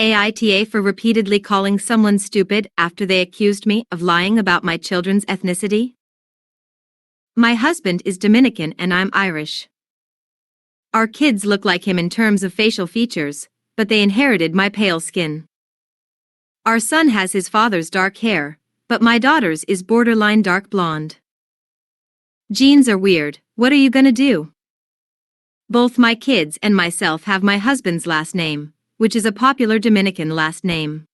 AITA for repeatedly calling someone stupid after they accused me of lying about my children's ethnicity? My husband is Dominican and I'm Irish. Our kids look like him in terms of facial features, but they inherited my pale skin. Our son has his father's dark hair, but my daughter's is borderline dark blonde. Genes are weird, what are you gonna do? Both my kids and myself have my husband's last name, which is a popular Dominican last name.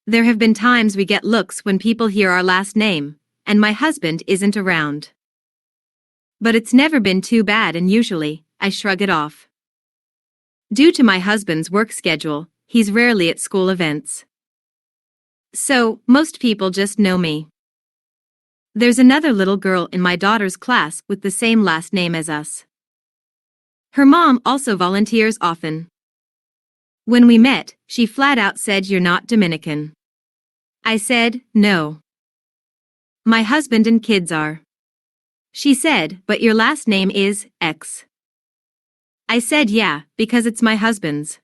There have been times we get looks when people hear our last name, and my husband isn't around. But it's never been too bad and usually, I shrug it off. Due to my husband's work schedule, he's rarely at school events. So, most people just know me. There's another little girl in my daughter's class with the same last name as us. Her mom also volunteers often. When we met, she flat out said, "You're not Dominican." I said, "No. My husband and kids are." She said, "But your last name is X." I said, "Yeah, because it's my husband's."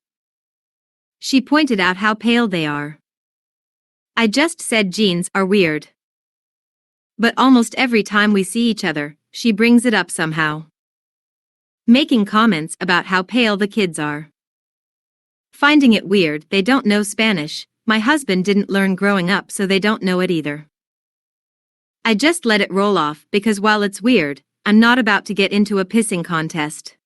She pointed out how pale they are. I just said genes are weird. But almost every time we see each other, she brings it up somehow, making comments about how pale the kids are. Finding it weird they don't know Spanish. My husband didn't learn growing up, so they don't know it either. I just let it roll off because while it's weird, I'm not about to get into a pissing contest.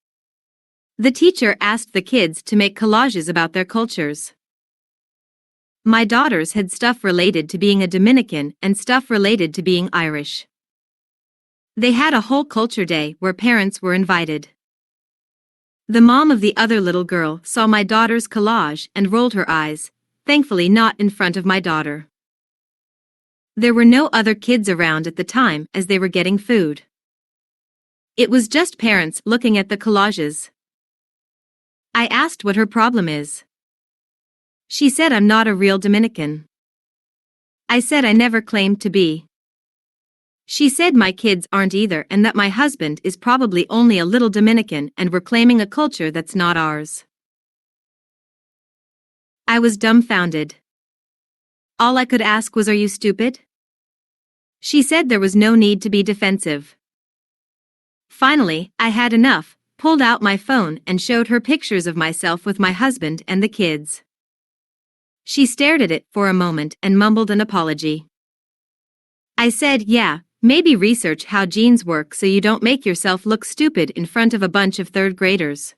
The teacher asked the kids to make collages about their cultures. My daughters had stuff related to being a Dominican and stuff related to being Irish. They had a whole culture day where parents were invited. The mom of the other little girl saw my daughter's collage and rolled her eyes, thankfully not in front of my daughter. There were no other kids around at the time as they were getting food. It was just parents looking at the collages. I asked what her problem is. She said, "I'm not a real Dominican." I said I never claimed to be. She said my kids aren't either and that my husband is probably only a little Dominican and we're claiming a culture that's not ours. I was dumbfounded. All I could ask was, "Are you stupid?" She said there was no need to be defensive. Finally, I had enough, pulled out my phone and showed her pictures of myself with my husband and the kids. She stared at it for a moment and mumbled an apology. I said, "Yeah, maybe research how genes work so you don't make yourself look stupid in front of a bunch of third graders."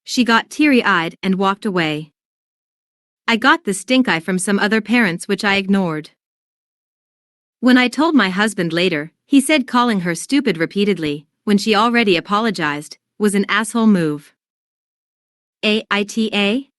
She got teary-eyed and walked away. I got the stink eye from some other parents which I ignored. When I told my husband later, he said calling her stupid repeatedly, when she already apologized, was an asshole move. AITA?